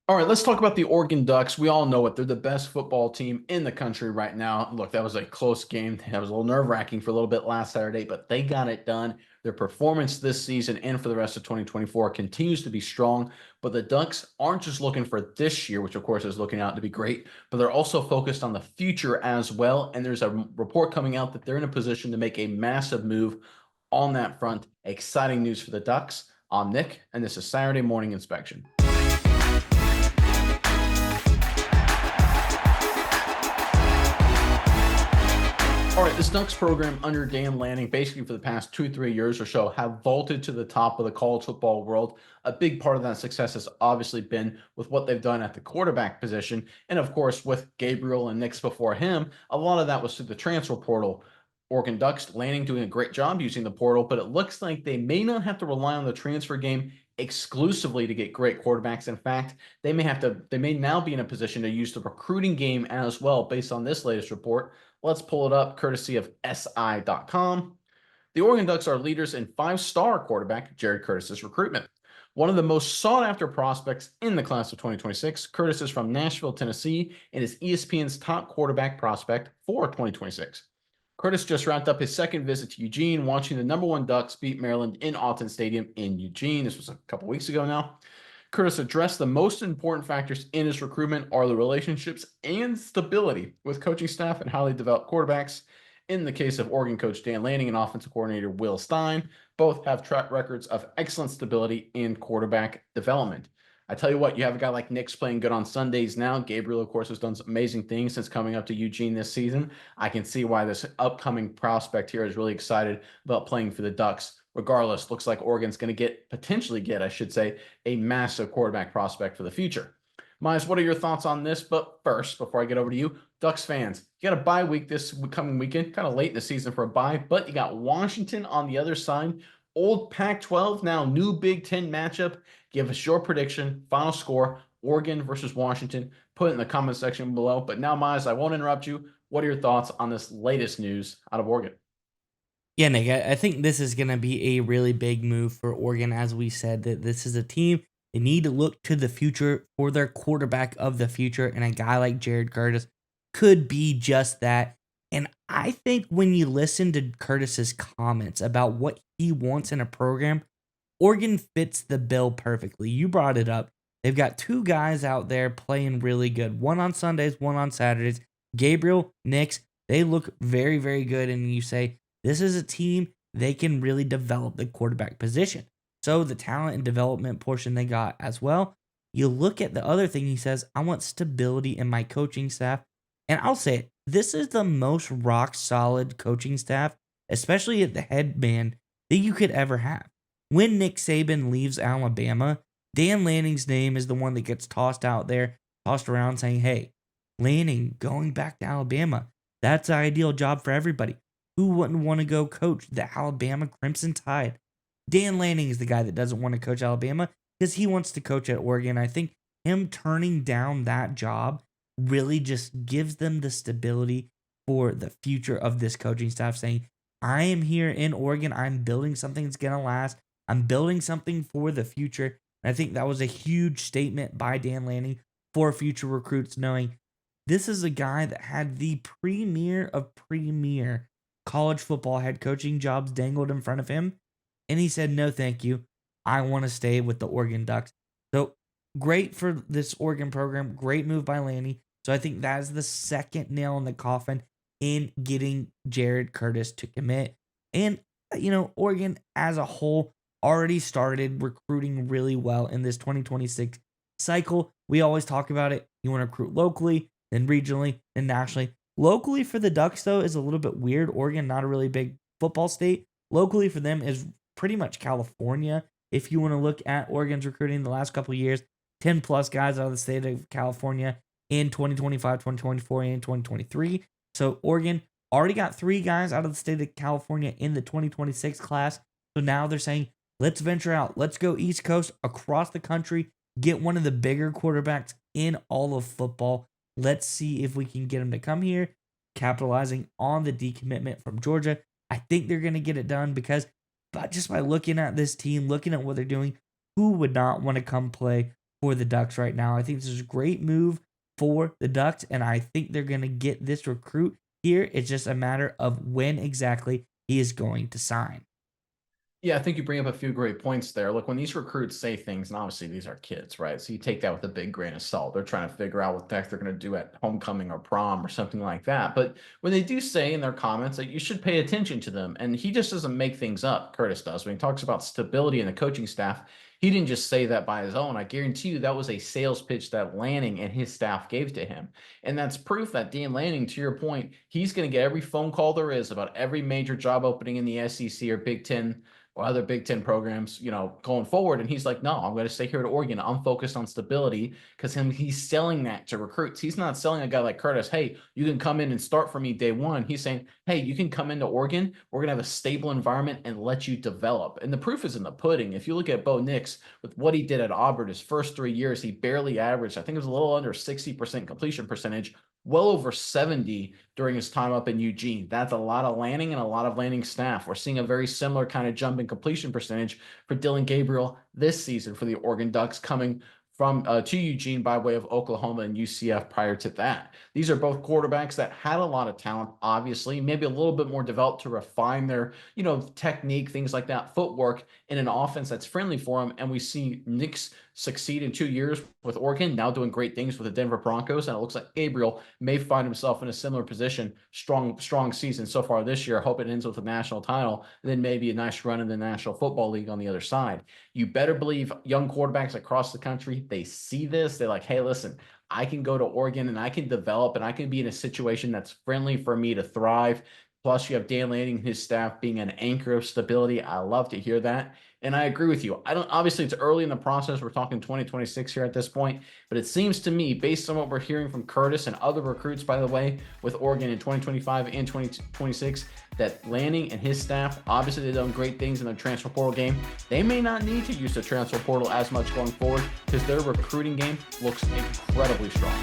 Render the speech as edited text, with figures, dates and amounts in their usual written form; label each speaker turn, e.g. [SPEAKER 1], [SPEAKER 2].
[SPEAKER 1] All right, let's talk about the Oregon Ducks. We all know it. They're the best football team in the country right now. Look, that was a close game. That was a little nerve-wracking for a little bit last Saturday, but they got it done. Their performance this season and for the rest of 2024 continues to be strong. But the Ducks aren't just looking for this year, which of course is looking out to be great, but they're also focused on the future as well. And there's a report coming out that they're in a position to make a massive move on that front. Exciting news for the Ducks. I'm Nick, and this is Saturday Morning Inspection. All right, this Ducks program under Dan Lanning, basically for the past 2, 3 years or so, have vaulted to the top of the college football world. A big part of that success has obviously been with what they've done at the quarterback position. And of course, with Gabriel and Nix before him, a lot of that was through the transfer portal. Oregon Ducks, Lanning doing a great job using the portal, but it looks like they may not have to rely on the transfer game exclusively to get great quarterbacks. In fact, they may now be in a position to use the recruiting game as well based on this latest report. Let's pull it up courtesy of SI.com. The Oregon Ducks are leaders in five-star quarterback Jared Curtis's recruitment. One of the most sought-after prospects in the class of 2026, Curtis is from Nashville, Tennessee, and is ESPN's top quarterback prospect for 2026. Curtis just wrapped up his second visit to Eugene, watching the #1 Ducks beat Maryland in Autzen Stadium in Eugene. This was a couple weeks ago now. Curtis addressed the most important factors in his recruitment are the relationships and stability with coaching staff and highly developed quarterbacks. In the case of Oregon coach Dan Lanning and offensive coordinator Will Stein, both have track records of excellent stability and quarterback development. I tell you what, you have a guy like Nick's playing good on Sundays now. Gabriel, of course, has done some amazing things since coming up to Eugene this season. I can see why this upcoming prospect here is really excited about playing for the Ducks. Regardless, looks like Oregon's going to potentially get, I should say, a massive quarterback prospect for the future. Miles, what are your thoughts on this? But first, before I get over to you, Ducks fans, you got a bye week this coming weekend, kind of late in the season for a bye, but you got Washington on the other side. Old Pac-12, now new Big Ten matchup. Give us your prediction, final score, Oregon versus Washington. Put it in the comment section below. But now, Miles, I won't interrupt you. What are your thoughts on this latest news out of Oregon?
[SPEAKER 2] Yeah, Nick, I think this is going to be a really big move for Oregon. As we said, that this is a team they need to look to the future for their quarterback of the future, and a guy like Jared Curtis could be just that. And I think when you listen to Curtis's comments about what he wants in a program, Oregon fits the bill perfectly. You brought it up. They've got two guys out there playing really good. One on Sundays, one on Saturdays. Gabriel, Nix, they look very, very good. And you say, this is a team they can really develop the quarterback position. So the talent and development portion they got as well. You look at the other thing he says, I want stability in my coaching staff. And I'll say it, this is the most rock solid coaching staff, especially at the head man, that you could ever have. When Nick Saban leaves Alabama, Dan Lanning's name is the one that gets tossed out there, tossed around saying, hey, Lanning going back to Alabama, that's the ideal job for everybody. Who wouldn't want to go coach the Alabama Crimson Tide? Dan Lanning is the guy that doesn't want to coach Alabama because he wants to coach at Oregon. I think him turning down that job really just gives them the stability for the future of this coaching staff, saying, I am here in Oregon. I'm building something that's going to last. I'm building something for the future. And I think that was a huge statement by Dan Lanning for future recruits, knowing this is a guy that had the premier of premier college football head coaching jobs dangled in front of him. And he said, no, thank you. I want to stay with the Oregon Ducks. So great for this Oregon program. Great move by Lanning. So I think that is the second nail in the coffin in getting Jared Curtis to commit. And, Oregon as a whole already started recruiting really well in this 2026 cycle. We always talk about it. You want to recruit locally, then regionally, then nationally. Locally for the Ducks, though, is a little bit weird. Oregon, not a really big football state. Locally for them is pretty much California. If you want to look at Oregon's recruiting the last couple of years, 10 plus guys out of the state of California in 2025, 2024, and 2023. So Oregon already got 3 guys out of the state of California in the 2026 class. So now they're saying, let's venture out. Let's go East Coast across the country, get one of the bigger quarterbacks in all of football. Let's see if we can get him to come here, capitalizing on the decommitment from Georgia. I think they're going to get it done but just by looking at this team, looking at what they're doing, who would not want to come play for the Ducks right now. I think this is a great move for the Ducks, and I think they're going to get this recruit here. It's just a matter of when exactly he is going to sign.
[SPEAKER 1] Yeah, I think you bring up a few great points there. Look, when these recruits say things, and obviously these are kids, right? So you take that with a big grain of salt. They're trying to figure out what the heck they're going to do at homecoming or prom or something like that. But when they do say in their comments that you should pay attention to them, and he just doesn't make things up, Curtis does. When he talks about stability in the coaching staff, he didn't just say that by his own. I guarantee you that was a sales pitch that Lanning and his staff gave to him. And that's proof that Dan Lanning, to your point, he's going to get every phone call there is about every major job opening in the SEC or Big Ten or other Big Ten programs, going forward. And he's like, no, I'm going to stay here at Oregon. I'm focused on stability because he's selling that to recruits. He's not selling a guy like Curtis, hey, you can come in and start for me day one. He's saying, hey, you can come into Oregon. We're going to have a stable environment and let you develop. And the proof is in the pudding. If you look at Bo Nix with what he did at Auburn, his first 3 years, he barely averaged, I think it was a little under 60% completion percentage, well over 70 during his time up in Eugene. That's a lot of Lanning and a lot of Lanning staff. We're seeing a very similar kind of jump in completion percentage for Dylan Gabriel this season for the Oregon Ducks, coming from to Eugene by way of Oklahoma and UCF prior to that. These are both quarterbacks that had a lot of talent, obviously, maybe a little bit more developed to refine their, technique, things like that, footwork in an offense that's friendly for them. And we see Nix succeed in 2 years with Oregon, now doing great things with the Denver Broncos. And it looks like Gabriel may find himself in a similar position. Strong season so far this year. Hope it ends with a national title, and then maybe a nice run in the National Football League on the other side. You better believe young quarterbacks across the country, they see this. They're like, hey, listen, I can go to Oregon and I can develop and I can be in a situation that's friendly for me to thrive. Plus, you have Dan Lanning and his staff being an anchor of stability. I love to hear that. And I agree with you. Obviously, it's early in the process. We're talking 2026 here at this point. But it seems to me, based on what we're hearing from Curtis and other recruits, by the way, with Oregon in 2025 and 2026, that Lanning and his staff, obviously they've done great things in their transfer portal game. They may not need to use the transfer portal as much going forward because their recruiting game looks incredibly strong.